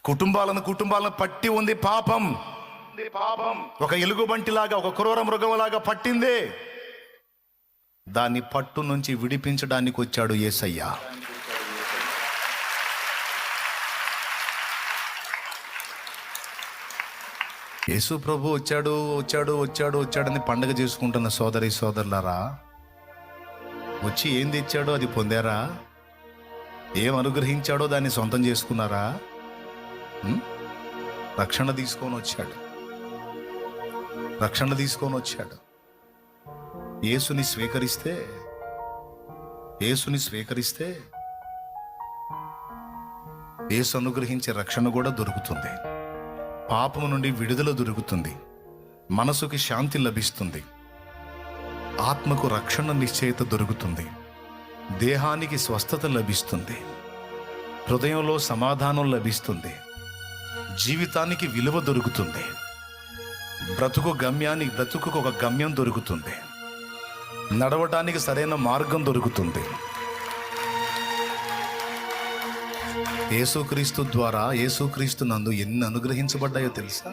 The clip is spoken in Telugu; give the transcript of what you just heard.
కుటుంబాలను పట్టి ఉంది పాపం. ఒక ఎలుగుబంటిలాగా, ఒక క్రూర మృగంలాగా పట్టింది. దాన్ని పట్టు నుంచి విడిపించడానికి వచ్చాడు యేసయ్య. యేసు ప్రభు వచ్చాడని పండగ చేసుకుంటున్న సోదరి సోదరులారా, వచ్చి ఏం తెచ్చాడో అది పొందారా? ఏం అనుగ్రహించాడో దాన్ని సొంతం చేసుకున్నారా? రక్షణ తీసుకొని వచ్చాడు. యేసుని స్వీకరిస్తే యేసు అనుగ్రహించే రక్షణ కూడా దొరుకుతుంది. పాపము నుండి విడుదల దొరుకుతుంది. మనసుకి శాంతి లభిస్తుంది. ఆత్మకు రక్షణ నిశ్చయత దొరుకుతుంది. దేహానికి స్వస్థత లభిస్తుంది. హృదయంలో సమాధానం లభిస్తుంది. జీవితానికి విలువ దొరుకుతుంది. బ్రతుకు ఒక గమ్యం దొరుకుతుంది. నడవటానికి సరైన మార్గం దొరుకుతుంది. యేసుక్రీస్తు ద్వారా, యేసుక్రీస్తు నందు ఎన్ని అనుగ్రహించబడ్డాయో తెలుసా?